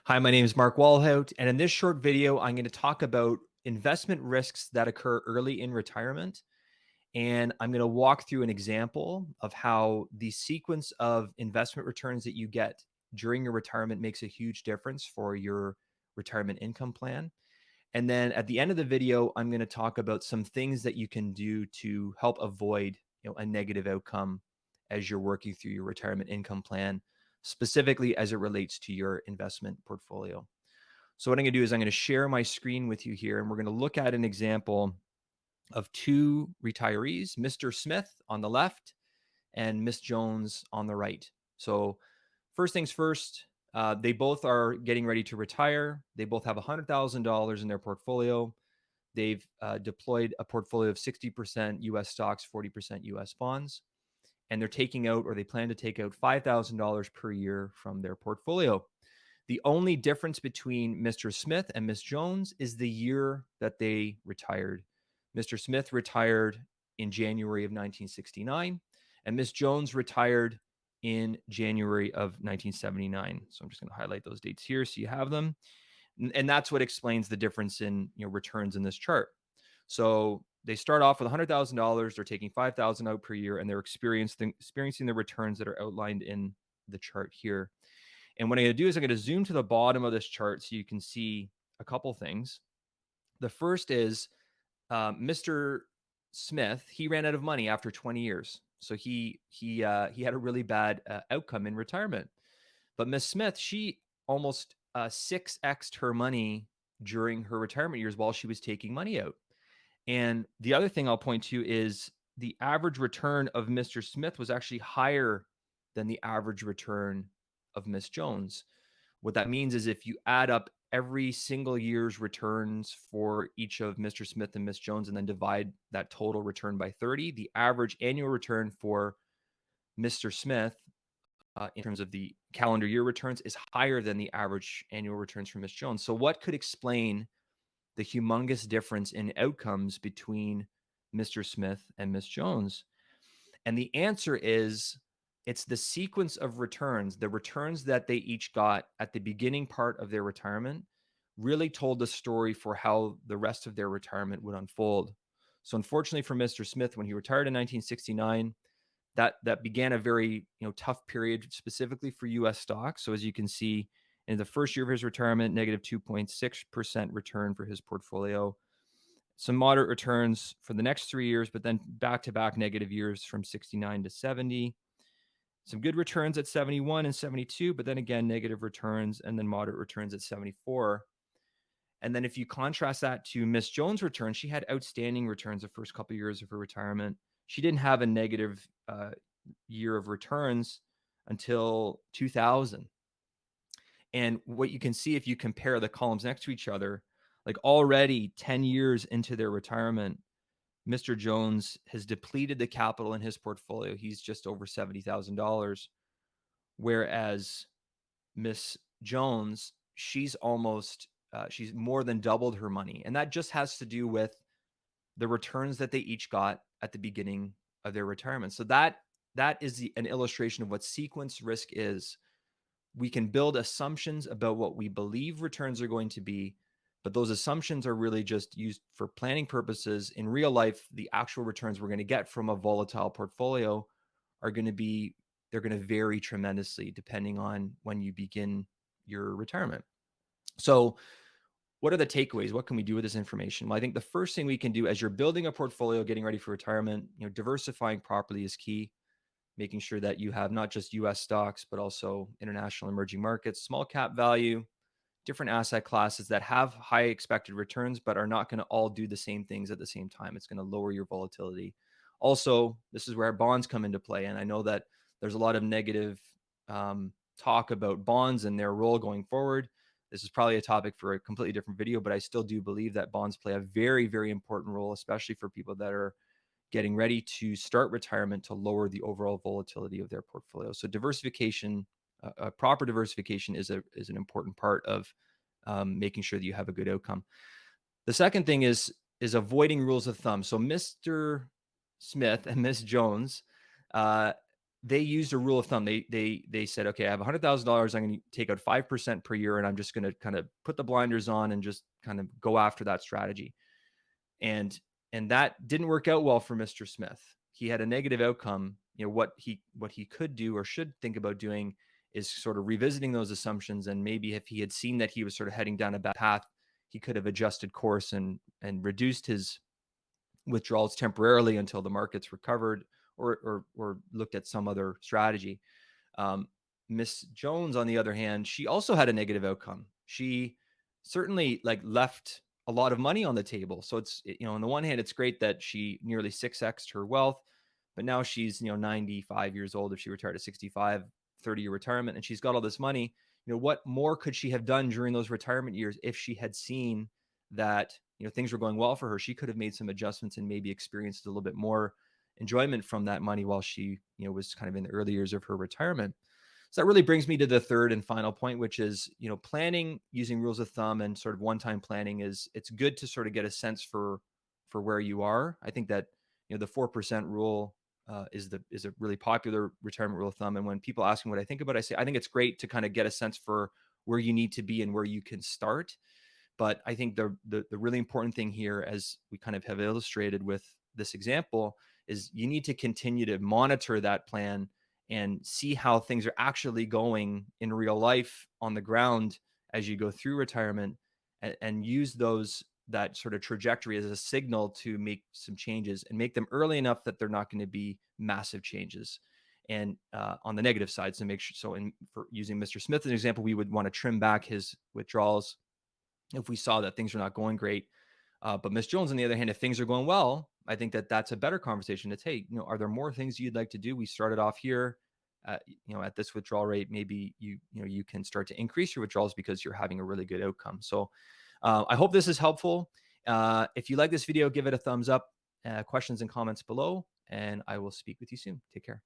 Hi, my name is Mark Walhout, and in this short video, I'm going to talk about investment risks that occur early in retirement. And I'm going to walk through an example of how the sequence of investment returns that you get during your retirement makes a huge difference for your retirement income plan. And then at the end of the video, I'm going to talk about some things that you can do to help avoid, a negative outcome as you're working through your retirement income plan, specifically as it relates to your investment portfolio. So what I'm going to do is I'm going to share my screen with you here, and we're going to look at an example of two retirees, Mr. Smith on the left and Miss Jones on the right. So first things first, they both are getting ready to retire. They both have $100,000 in their portfolio. They've deployed a portfolio of 60% US stocks, 40% US bonds, and they're taking out, or they plan to take out, $5,000 per year from their portfolio. The only difference between Mr. Smith and Miss Jones is the year that they retired. Mr. Smith retired in January of 1969, and Miss Jones retired in January of 1979. So I'm just going to highlight those dates here so you have them. And that's what explains the difference in returns in this chart. So they start off with $100,000. They're taking $5,000 out per year, and they're experiencing the returns that are outlined in the chart here. And what I'm going to do is I'm going to zoom to the bottom of this chart so you can see a couple things. The first is Mr. Smith. He ran out of money after 20 years, so he had a really bad outcome in retirement. But Miss Smith, she almost 6x'd her money during her retirement years while she was taking money out. And the other thing I'll point to is the average return of Mr. Smith was actually higher than the average return of Miss Jones. What that means is if you add up every single year's returns for each of Mr. Smith and Miss Jones and then divide that total return by 30, the average annual return for Mr. Smith in terms of the calendar year returns is higher than the average annual returns for Miss Jones. So what could explain the humongous difference in outcomes between Mr. Smith and Miss Jones? And the answer is it's the sequence of returns. The returns that they each got at the beginning part of their retirement really told the story for how the rest of their retirement would unfold. So unfortunately for Mr. Smith, when he retired in 1969, that began a very tough period specifically for US stocks. So as you can see, in the first year of his retirement, negative 2.6% return for his portfolio. Some moderate returns for the next 3 years, but then back-to-back negative years from 69 to 70. Some good returns at 71 and 72, but then again, negative returns and then moderate returns at 74. And then if you contrast that to Miss Jones' return, she had outstanding returns the first couple of years of her retirement. She didn't have a negative year of returns until 2000. And what you can see if you compare the columns next to each other, like already 10 years into their retirement, Mr. Jones has depleted the capital in his portfolio. He's just over $70,000. Whereas Miss Jones, she's more than doubled her money. And that just has to do with the returns that they each got at the beginning of their retirement. So that is an illustration of what sequence risk is. We can build assumptions about what we believe returns are going to be, but those assumptions are really just used for planning purposes. In real life, the actual returns we're going to get from a volatile portfolio are going to vary tremendously depending on when you begin your retirement. So what are the takeaways? What can we do with this information? Well, I think the first thing we can do as you're building a portfolio, getting ready for retirement, diversifying properly is key. Making sure that you have not just US stocks, but also international emerging markets, small cap value, different asset classes that have high expected returns, but are not going to all do the same things at the same time. It's going to lower your volatility. Also, this is where bonds come into play. And I know that there's a lot of negative talk about bonds and their role going forward. This is probably a topic for a completely different video, but I still do believe that bonds play a very, very important role, especially for people that are getting ready to start retirement to lower the overall volatility of their portfolio. So diversification, proper diversification is an important part of making sure that you have a good outcome. The second thing is avoiding rules of thumb. So Mr. Smith and Miss Jones, they used a rule of thumb. They said, okay, I have $100,000. I'm going to take out 5% per year, and I'm just going to kind of put the blinders on and just kind of go after that strategy. And that didn't work out well for Mr. Smith. He had a negative outcome. What he could do or should think about doing is sort of revisiting those assumptions, and maybe if he had seen that he was sort of heading down a bad path, he could have adjusted course and reduced his withdrawals temporarily until the markets recovered, or looked at some other strategy. Um, Miss Jones, on the other hand, she also had a negative outcome. She certainly like left a lot of money on the table. So on the one hand, it's great that she nearly 6x'd her wealth, but now she's 95 years old. If she retired at 65, 30-year retirement, and she's got all this money, what more could she have done during those retirement years if she had seen that things were going well for her? She could have made some adjustments and maybe experienced a little bit more enjoyment from that money while she was kind of in the early years of her retirement. So that really brings me to the third and final point, which is, planning using rules of thumb and sort of one-time planning it's good to sort of get a sense for where you are. I think that, the 4% rule is a really popular retirement rule of thumb. And when people ask me what I think about it, I say, I think it's great to kind of get a sense for where you need to be and where you can start. But I think the really important thing here, as we kind of have illustrated with this example, is you need to continue to monitor that plan and see how things are actually going in real life on the ground as you go through retirement, and use that sort of trajectory as a signal to make some changes, and make them early enough that they're not going to be massive changes. And on the negative side, so make sure. So, for using Mr. Smith as an example, we would want to trim back his withdrawals if we saw that things are not going great. But Miss Jones, on the other hand, if things are going well, I think that that's a better conversation to take. Are there more things you'd like to do? We started off here, at this withdrawal rate. Maybe you can start to increase your withdrawals because you're having a really good outcome. So I hope this is helpful. If you like this video, give it a thumbs up. Questions and comments below, and I will speak with you soon. Take care.